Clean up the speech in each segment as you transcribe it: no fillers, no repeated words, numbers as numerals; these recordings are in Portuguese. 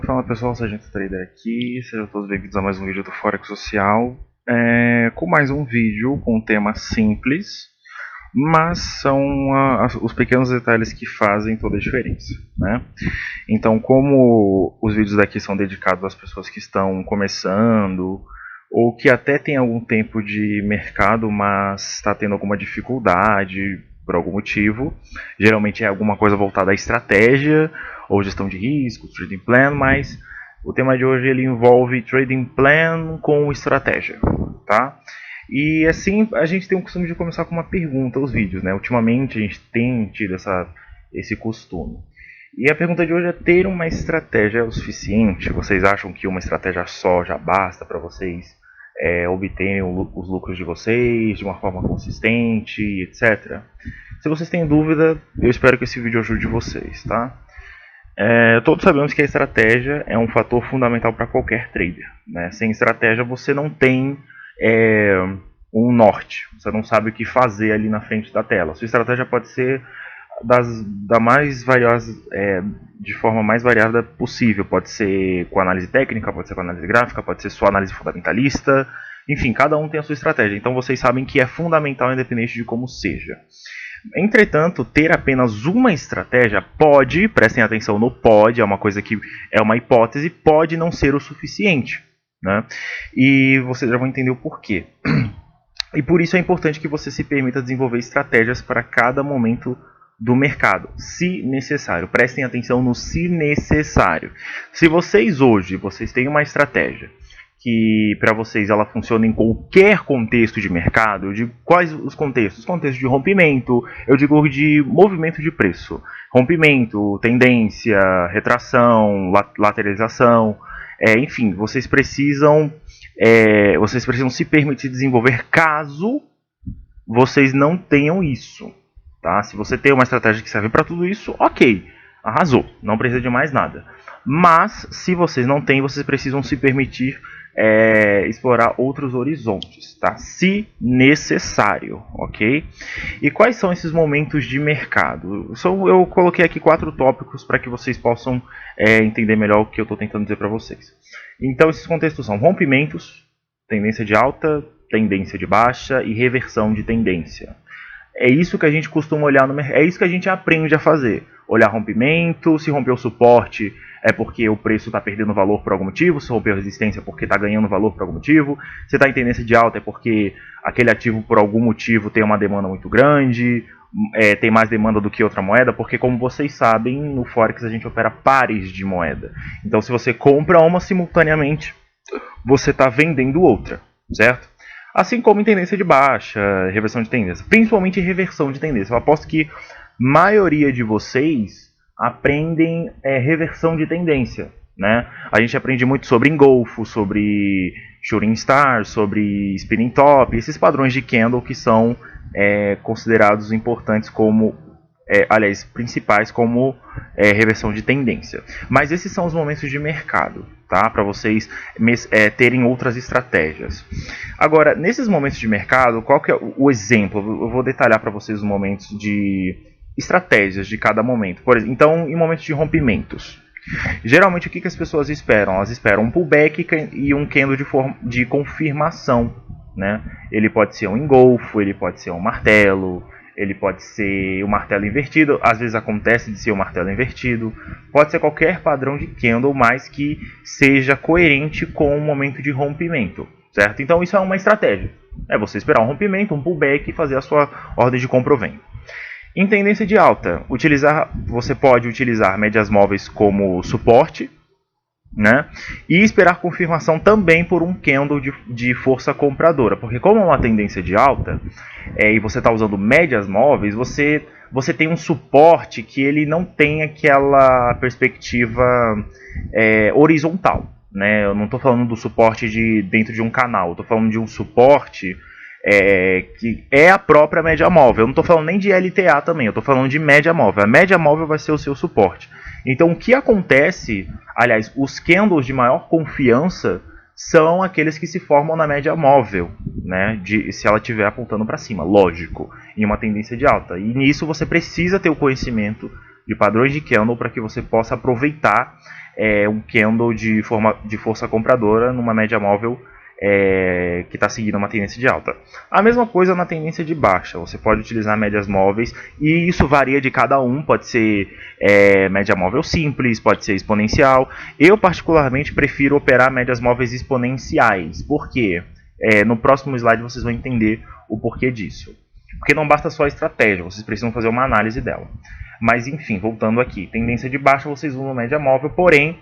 Fala pessoal, Sargento Trader aqui, sejam todos bem-vindos a mais um vídeo do Forex Social, com mais um vídeo com um tema simples, mas são os pequenos detalhes que fazem toda a diferença, né? Então, como os vídeos daqui são dedicados às pessoas que estão começando, ou que até tem algum tempo de mercado, mas está tendo alguma dificuldade por algum motivo, geralmente é alguma coisa voltada à estratégia, ou gestão de risco, trading plan, mas o tema de hoje ele envolve trading plan com estratégia, tá? E assim, a gente tem o costume de começar com uma pergunta aos vídeos, né? Ultimamente a gente tem tido esse costume. E a pergunta de hoje é: ter uma estratégia é o suficiente? Vocês acham que uma estratégia só já basta para vocês obterem os lucros de vocês de uma forma consistente, etc? Se vocês têm dúvida, eu espero que esse vídeo ajude vocês, tá? Todos sabemos que a estratégia é um fator fundamental para qualquer trader, né? Sem estratégia você não tem um norte, você não sabe o que fazer ali na frente da tela. Sua estratégia pode ser de forma mais variada possível, pode ser com análise técnica, pode ser com análise gráfica, pode ser só análise fundamentalista, enfim, cada um tem a sua estratégia, então vocês sabem que é fundamental independente de como seja. Entretanto, ter apenas uma estratégia pode, prestem atenção no pode, é uma coisa que é uma hipótese, pode não ser o suficiente, né? E vocês já vão entender o porquê. E por isso é importante que você se permita desenvolver estratégias para cada momento do mercado, se necessário. Prestem atenção no se necessário. Se vocês têm uma estratégia que para vocês ela funciona em qualquer contexto de mercado, eu digo quais os contextos? Contexto de rompimento, eu digo de movimento de preço. Rompimento, tendência, retração, lateralização, enfim, vocês precisam se permitir desenvolver caso vocês não tenham isso. Tá? Se você tem uma estratégia que serve para tudo isso, ok, arrasou, não precisa de mais nada. Mas se vocês não têm, vocês precisam se permitir explorar outros horizontes, tá? Se necessário, ok? E quais são esses momentos de mercado? Eu coloquei aqui 4 tópicos para que vocês possam entender melhor o que eu estou tentando dizer para vocês. Então esses contextos são rompimentos, tendência de alta, tendência de baixa e reversão de tendência. É isso que a gente costuma olhar no mercado, é isso que a gente aprende a fazer. Olhar rompimento, se romper o suporte é porque o preço está perdendo valor por algum motivo, se romper a resistência é porque está ganhando valor por algum motivo, se está em tendência de alta é porque aquele ativo por algum motivo tem uma demanda muito grande, tem mais demanda do que outra moeda, porque como vocês sabem, no Forex a gente opera pares de moeda. Então se você compra uma simultaneamente, você está vendendo outra, certo? Assim como em tendência de baixa, reversão de tendência, principalmente reversão de tendência. Eu aposto que a maioria de vocês aprendem reversão de tendência, né? A gente aprende muito sobre engolfo, sobre shooting star, sobre spinning top, esses padrões de candle que são considerados importantes como, principais como reversão de tendência. Mas esses são os momentos de mercado, tá? Para vocês terem outras estratégias. Agora, nesses momentos de mercado, qual que é o exemplo? Eu vou detalhar para vocês os momentos de estratégias de cada momento. Por exemplo, então, em momentos de rompimentos, geralmente o que as pessoas esperam? Elas esperam um pullback e um candle de confirmação, né? Ele pode ser um engolfo, ele pode ser um martelo, ele pode ser um martelo invertido, às vezes acontece de ser um martelo invertido, pode ser qualquer padrão de candle, mas que seja coerente com o momento de rompimento, certo? Então isso é uma estratégia, é você esperar um rompimento, um pullback e fazer a sua ordem de compra ou venda. Em tendência de alta, você pode utilizar médias móveis como suporte, né? E esperar confirmação também por um candle de força compradora, porque como é uma tendência de alta e você está usando médias móveis, você tem um suporte que ele não tem aquela perspectiva horizontal, né? Eu não estou falando do suporte dentro de um canal, estou falando de um suporte que é a própria média móvel. Eu não estou falando nem de LTA também, eu estou falando de média móvel. A média móvel vai ser o seu suporte. Então o que acontece, aliás, os candles de maior confiança são aqueles que se formam na média móvel, né? Se ela estiver apontando para cima, lógico, em uma tendência de alta. E nisso você precisa ter o conhecimento de padrões de candle para que você possa aproveitar um candle de força compradora numa média móvel que está seguindo uma tendência de alta. A mesma coisa na tendência de baixa, você pode utilizar médias móveis e isso varia de cada um, pode ser média móvel simples, pode ser exponencial. Eu particularmente prefiro operar médias móveis exponenciais, por quê? No próximo slide vocês vão entender o porquê disso. Porque não basta só a estratégia, vocês precisam fazer uma análise dela. Mas enfim, voltando aqui, tendência de baixa vocês usam média móvel, porém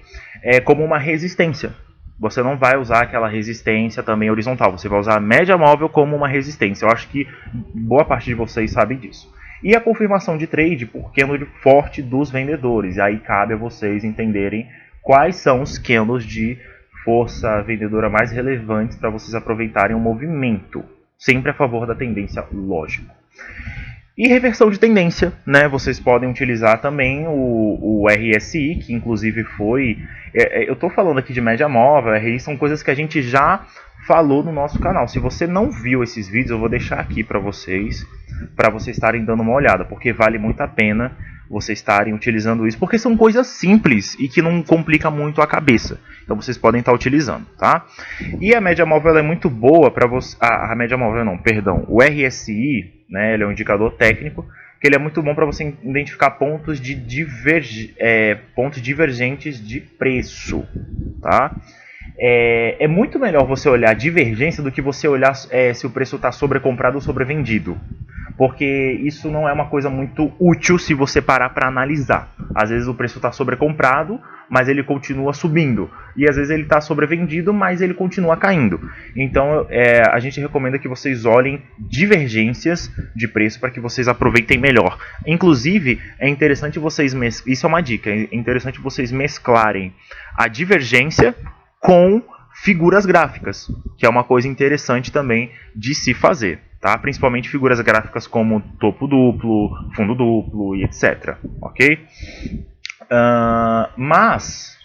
como uma resistência. Você não vai usar aquela resistência também horizontal, você vai usar a média móvel como uma resistência. Eu acho que boa parte de vocês sabe disso. E a confirmação de trade por candle forte dos vendedores. E aí cabe a vocês entenderem quais são os candles de força vendedora mais relevantes para vocês aproveitarem o movimento. Sempre a favor da tendência, lógico. E reversão de tendência, né? Vocês podem utilizar também o RSI, que inclusive foi... eu estou falando aqui de média móvel, RSI são coisas que a gente já falou no nosso canal. Se você não viu esses vídeos, eu vou deixar aqui para vocês estarem dando uma olhada, porque vale muito a pena vocês estarem utilizando isso, porque são coisas simples e que não complica muito a cabeça. Então vocês podem estar utilizando, tá? E a média móvel ela é muito boa para você... a média móvel não, perdão. O RSI, né, ele é um indicador técnico, que ele é muito bom para você identificar pontos divergentes de preço, tá? É muito melhor você olhar divergência do que você olhar se o preço está sobrecomprado ou sobrevendido. Porque isso não é uma coisa muito útil se você parar para analisar. Às vezes o preço está sobrecomprado, mas ele continua subindo. E às vezes ele está sobrevendido, mas ele continua caindo. Então a gente recomenda que vocês olhem divergências de preço para que vocês aproveitem melhor. Inclusive, é interessante vocês... Isso é uma dica. É interessante vocês mesclarem a divergência com figuras gráficas, que é uma coisa interessante também de se fazer. Tá? Principalmente figuras gráficas como topo duplo, fundo duplo e etc. Ok? Mas,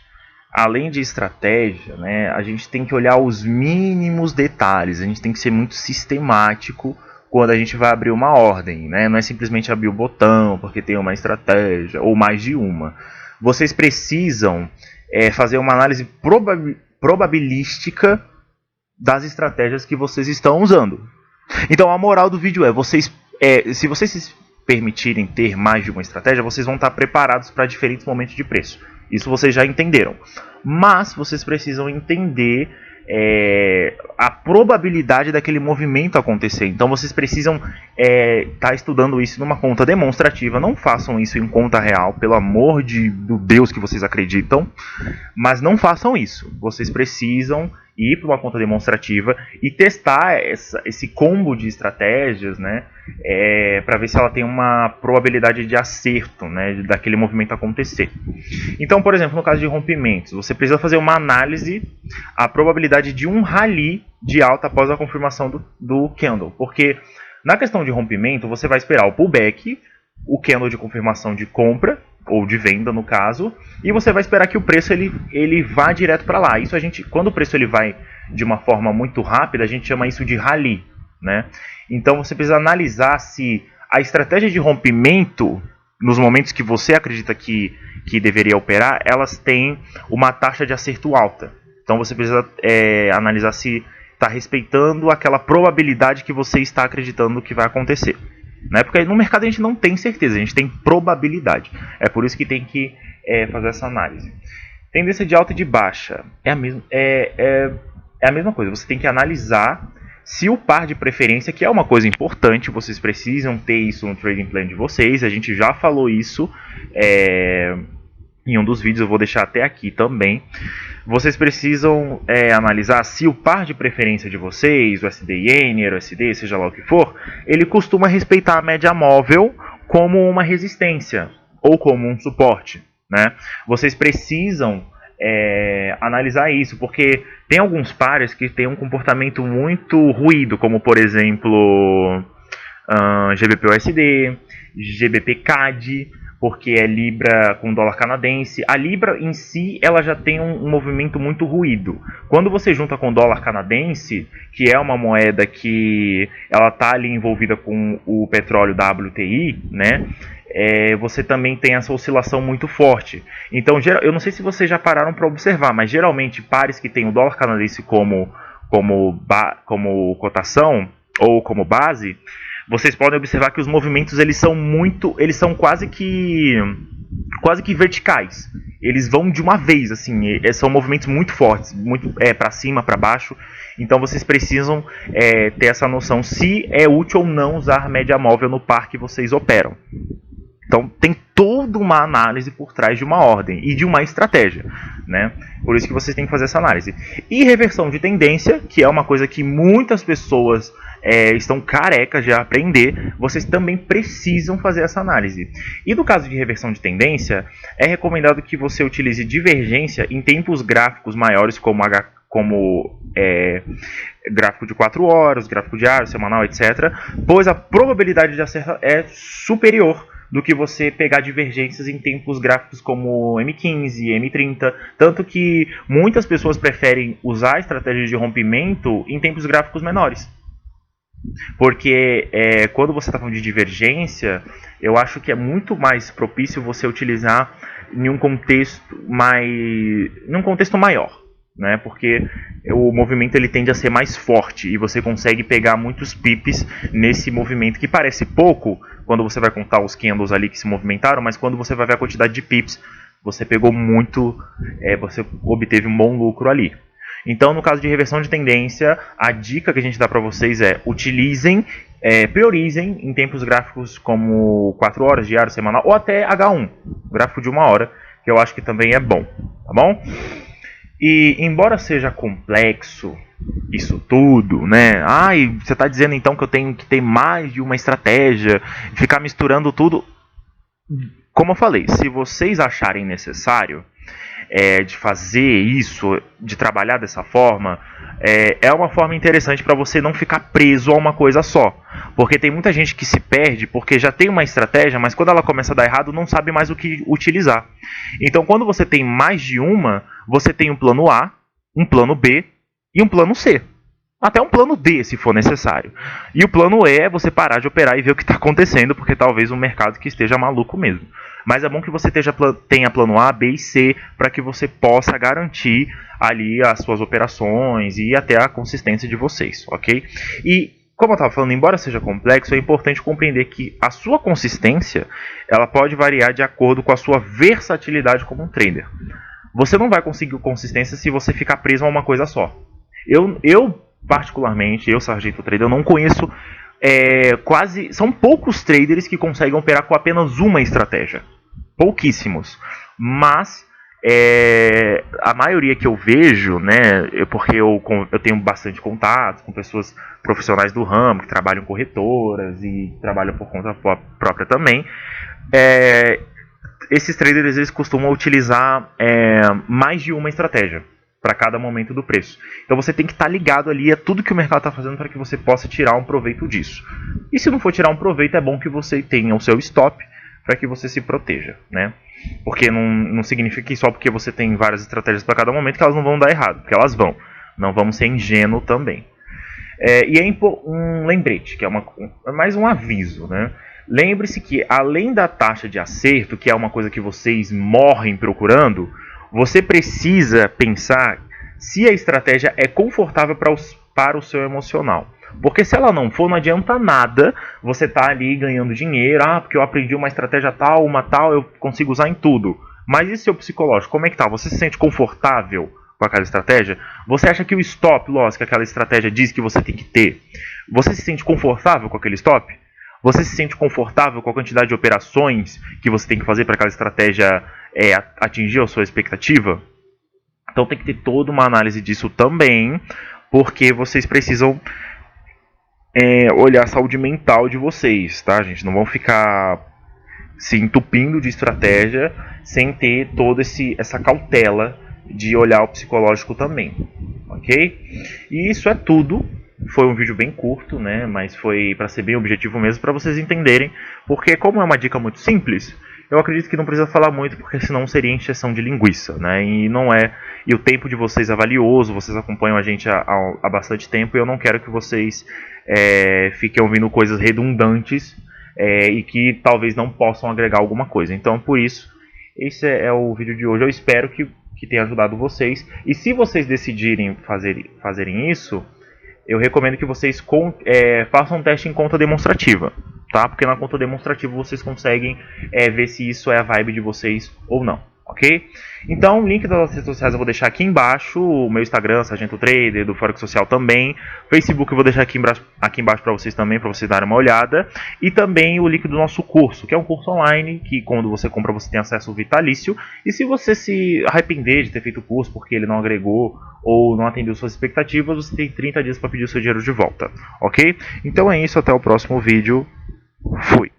além de estratégia, né, a gente tem que olhar os mínimos detalhes. A gente tem que ser muito sistemático quando a gente vai abrir uma ordem. Né? Não é simplesmente abrir o botão porque tem uma estratégia ou mais de uma. Vocês precisam fazer uma análise probabilística das estratégias que vocês estão usando. Então a moral do vídeo se vocês se permitirem ter mais de uma estratégia, vocês vão estar preparados para diferentes momentos de preço. Isso vocês já entenderam. Mas vocês precisam entender a probabilidade daquele movimento acontecer. Então vocês precisam estar estudando isso numa conta demonstrativa. Não façam isso em conta real, pelo amor do Deus que vocês acreditam. Mas não façam isso. Vocês precisam ir para uma conta demonstrativa e testar esse combo de estratégias, né, para ver se ela tem uma probabilidade de acerto, né, daquele movimento acontecer. Então, por exemplo, no caso de rompimentos, você precisa fazer uma análise a probabilidade de um rally de alta após a confirmação do candle, porque na questão de rompimento você vai esperar o pullback, o candle de confirmação de compra ou de venda no caso, e você vai esperar que o preço ele vá direto para lá. Isso quando o preço ele vai de uma forma muito rápida, a gente chama isso de rally, né? Então você precisa analisar se a estratégia de rompimento, nos momentos que você acredita que deveria operar, elas têm uma taxa de acerto alta. Então você precisa analisar se está respeitando aquela probabilidade que você está acreditando que vai acontecer. Né? Porque no mercado a gente não tem certeza, a gente tem probabilidade. É por isso que tem que fazer essa análise. Tendência de alta e de baixa é a mesma coisa. Você tem que analisar se o par de preferência, que é uma coisa importante, vocês precisam ter isso no trading plan de vocês. A gente já falou isso em um dos vídeos, eu vou deixar até aqui também. Vocês precisam analisar se o par de preferência de vocês, o USD-Yen, o USD, seja lá o que for, ele costuma respeitar a média móvel como uma resistência ou como um suporte. Né? Vocês precisam analisar isso, porque tem alguns pares que têm um comportamento muito ruído, como por exemplo GBP-USD, GBP-CAD, porque é Libra com dólar canadense. A Libra em si ela já tem um movimento muito ruído. Quando você junta com o dólar canadense, que é uma moeda que ela está ali envolvida com o petróleo WTI, né? você também tem essa oscilação muito forte. Então, eu não sei se vocês já pararam para observar, mas geralmente pares que tem o dólar canadense como cotação ou como base, vocês podem observar que os movimentos eles são quase que verticais. Eles vão de uma vez, assim, são movimentos muito fortes, muito para cima, para baixo. Então vocês precisam ter essa noção se é útil ou não usar média móvel no par que vocês operam. Então tem toda uma análise por trás de uma ordem e de uma estratégia, né? Por isso que vocês têm que fazer essa análise. E reversão de tendência, que é uma coisa que muitas pessoas estão carecas de aprender, vocês também precisam fazer essa análise. E no caso de reversão de tendência, é recomendado que você utilize divergência em tempos gráficos maiores, como gráfico de 4 horas, gráfico diário, semanal, etc. Pois a probabilidade de acerto é superior do que você pegar divergências em tempos gráficos como M15, M30, tanto que muitas pessoas preferem usar estratégias de rompimento em tempos gráficos menores. Porque quando você está falando de divergência, eu acho que é muito mais propício você utilizar em um contexto maior, né? Porque o movimento ele tende a ser mais forte e você consegue pegar muitos pips nesse movimento que parece pouco quando você vai contar os candles ali que se movimentaram, mas quando você vai ver a quantidade de pips, você pegou muito, você obteve um bom lucro ali. Então, no caso de reversão de tendência, a dica que a gente dá para vocês é priorizem em tempos gráficos como 4 horas, diário, semanal, ou até H1, gráfico de 1 hora, que eu acho que também é bom, tá bom? E embora seja complexo isso tudo, né? Você está dizendo então que eu tenho que ter mais de uma estratégia, ficar misturando tudo. Como eu falei, se vocês acharem necessário de fazer isso, de trabalhar dessa forma, é uma forma interessante para você não ficar preso a uma coisa só. Porque tem muita gente que se perde porque já tem uma estratégia, mas quando ela começa a dar errado, não sabe mais o que utilizar. Então, quando você tem mais de uma, você tem um plano A, um plano B e um plano C. Até um plano D, se for necessário. E o plano E é você parar de operar e ver o que está acontecendo, porque talvez o mercado que esteja maluco mesmo. Mas é bom que você tenha plano A, B e C, para que você possa garantir ali as suas operações e até a consistência de vocês, ok? E, como eu estava falando, embora seja complexo, é importante compreender que a sua consistência ela pode variar de acordo com a sua versatilidade como um trader. Você não vai conseguir consistência se você ficar preso a uma coisa só. Eu particularmente, Sargento Trader, eu não conheço são poucos traders que conseguem operar com apenas uma estratégia. Pouquíssimos. Mas a maioria que eu vejo, né, porque eu tenho bastante contato com pessoas profissionais do ramo, que trabalham em corretoras e trabalham por conta própria também, esses traders eles costumam utilizar mais de uma estratégia para cada momento do preço. Então você tem que estar ligado ali a tudo que o mercado está fazendo para que você possa tirar um proveito disso. E se não for tirar um proveito, é bom que você tenha o seu stop para que você se proteja, né? Porque não significa que só porque você tem várias estratégias para cada momento que elas não vão dar errado, porque elas vão. Não vamos ser ingênuos também. E é um lembrete, que é mais um aviso, né? Lembre-se que além da taxa de acerto, que é uma coisa que vocês morrem procurando, você precisa pensar se a estratégia é confortável para o seu emocional. Porque se ela não for, não adianta nada você estar ali ganhando dinheiro. Porque eu aprendi uma estratégia tal, uma tal, eu consigo usar em tudo. Mas e seu psicológico? Como é que tá? Você se sente confortável com aquela estratégia? Você acha que o stop loss que aquela estratégia diz que você tem que ter, você se sente confortável com aquele stop? Você se sente confortável com a quantidade de operações que você tem que fazer para aquela estratégia atingir a sua expectativa? Então tem que ter toda uma análise disso também, porque vocês precisam olhar a saúde mental de vocês, tá, gente? Não vão ficar se entupindo de estratégia sem ter toda essa cautela de olhar o psicológico também, ok? E isso é tudo. Foi um vídeo bem curto, né? Mas foi para ser bem objetivo mesmo, para vocês entenderem. Porque como é uma dica muito simples, eu acredito que não precisa falar muito, porque senão seria encheção de linguiça, né? E não é. E o tempo de vocês é valioso, vocês acompanham a gente há bastante tempo, e eu não quero que vocês fiquem ouvindo coisas redundantes e que talvez não possam agregar alguma coisa. Então, por isso, esse é o vídeo de hoje. Eu espero que tenha ajudado vocês. E se vocês decidirem fazerem isso, eu recomendo que vocês façam um teste em conta demonstrativa, tá? Porque na conta demonstrativa vocês conseguem ver se isso é a vibe de vocês ou não, ok? Então, o link das nossas redes sociais eu vou deixar aqui embaixo, o meu Instagram, Sargento Trader, do Forex Social também, Facebook eu vou deixar aqui embaixo para vocês também, para vocês darem uma olhada, e também o link do nosso curso, que é um curso online, que quando você compra você tem acesso vitalício, e se você se arrepender de ter feito o curso porque ele não agregou ou não atendeu suas expectativas, você tem 30 dias para pedir o seu dinheiro de volta, ok? Então é isso, até o próximo vídeo, fui!